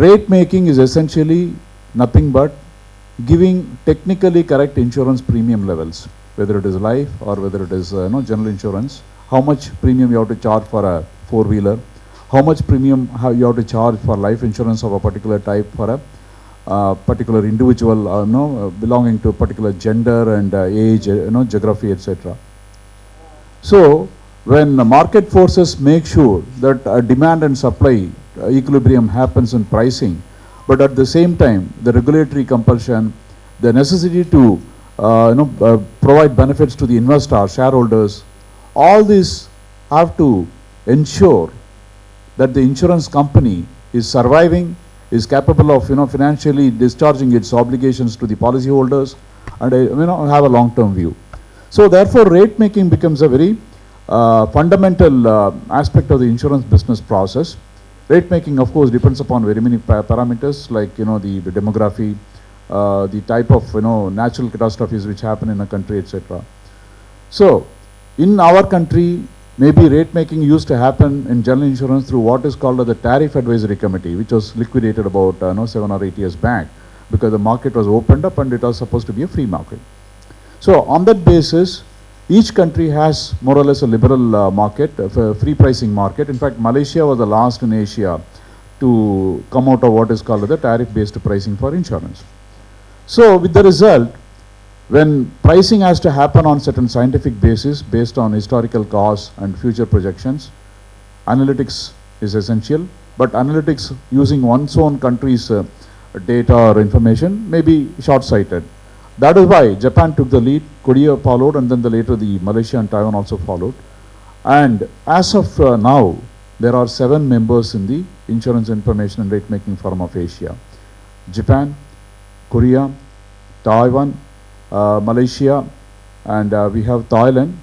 Rate making is essentially nothing but giving technically correct insurance premium levels, whether it is life or whether it is general insurance. How much premium you have to charge for a four-wheeler, how much premium you have to charge for life insurance of a particular type for a particular individual, belonging to a particular gender and age, geography, etc. So when market forces make sure that demand and supply equilibrium happens in pricing, but at the same time the regulatory compulsion, the necessity to provide benefits to the investor, shareholders, all these have to ensure that the insurance company is surviving, is capable of financially discharging its obligations to the policyholders, and have a long-term view. So therefore, rate making becomes a very fundamental aspect of the insurance business process. Rate making, of course, depends upon very many parameters like the demography, the type of natural catastrophes which happen in a country, etc. So in our country, maybe rate making used to happen in general insurance through what is called the Tariff Advisory Committee, which was liquidated about 7 or 8 years back, because the market was opened up and it was supposed to be a free market. So on that basis, each country has more or less a liberal market, a free pricing market. In fact, Malaysia was the last in Asia to come out of what is called the tariff-based pricing for insurance. So with the result, when pricing has to happen on certain scientific basis based on historical costs and future projections, analytics is essential, but analytics using one's own country's data or information may be short-sighted. That is why Japan took the lead, Korea followed, and then later the Malaysia and Taiwan also followed. And as of now, there are 7 members in the Insurance Information and Rate Making Forum of Asia: Japan, Korea, Taiwan, Malaysia, and we have Thailand.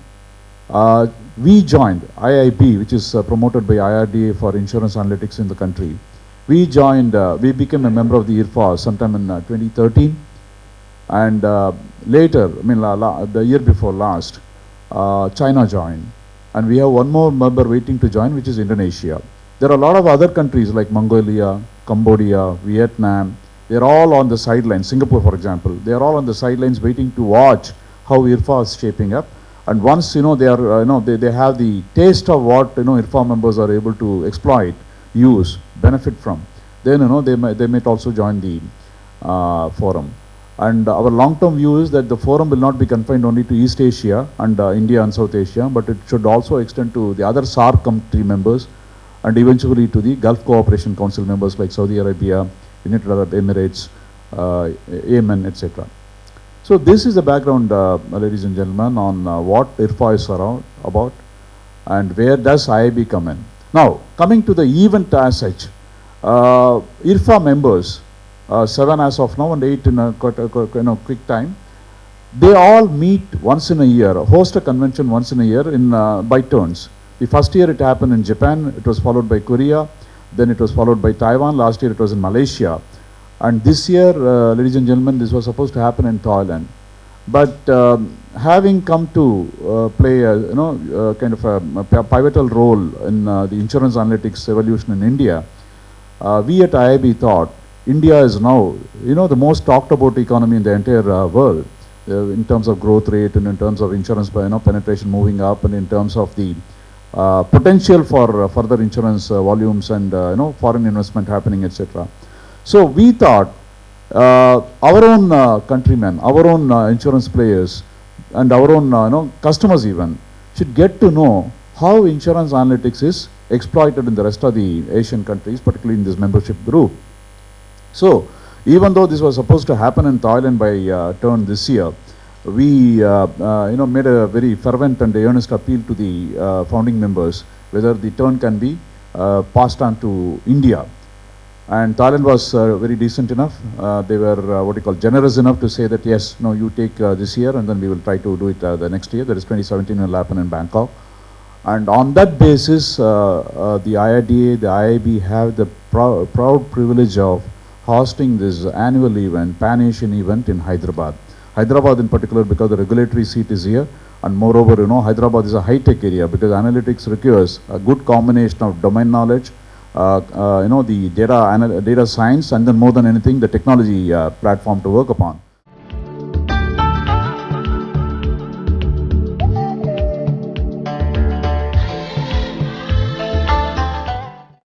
We joined IIB, which is promoted by IRDA for insurance analytics in the country. We joined, we became a member of the IRFA sometime in 2013. And later, the year before last, China joined. And we have one more member waiting to join, which is Indonesia. There are a lot of other countries like Mongolia, Cambodia, Vietnam. They're all on the sidelines. Singapore, for example, they're all on the sidelines waiting to watch how IRFA is shaping up. And once they are, they have the taste of what IRFA members are able to exploit, use, benefit from, then they might also join the forum. And our long-term view is that the forum will not be confined only to East Asia and India and South Asia, but it should also extend to the other SAARC country members and eventually to the Gulf Cooperation Council members like Saudi Arabia, United Arab Emirates, Yemen, etc. So this is the background, ladies and gentlemen, on what IRFA is about and where does IIB come in. Now, coming to the event as such, IRFA members, 7 as of now and 8 in a quick time, they all meet once in a year, host a convention once in a year by turns. The first year it happened in Japan, it was followed by Korea, then it was followed by Taiwan, last year it was in Malaysia. And this year, ladies and gentlemen, this was supposed to happen in Thailand. But having come to play a kind of a pivotal role in the insurance analytics evolution in India, we at IIB thought India is now, the most talked about economy in the entire world in terms of growth rate and in terms of insurance penetration moving up and in terms of the potential for further insurance volumes and foreign investment happening, etc. So we thought our own countrymen, our own insurance players and our own customers even should get to know how insurance analytics is exploited in the rest of the Asian countries, particularly in this membership group. So even though this was supposed to happen in Thailand by turn this year, we made a very fervent and earnest appeal to the founding members whether the turn can be passed on to India. And Thailand was very decent enough. They were generous enough to say that yes, no, you take this year and then we will try to do it the next year. That is 2017 will happen in Bangkok. And on that basis, the IRDA, the IIB have the proud privilege of hosting this annual event, Pan-Asian event in Hyderabad. Hyderabad in particular because the regulatory seat is here, and moreover, Hyderabad is a high-tech area because analytics requires a good combination of domain knowledge, the data science, and then more than anything, the technology platform to work upon.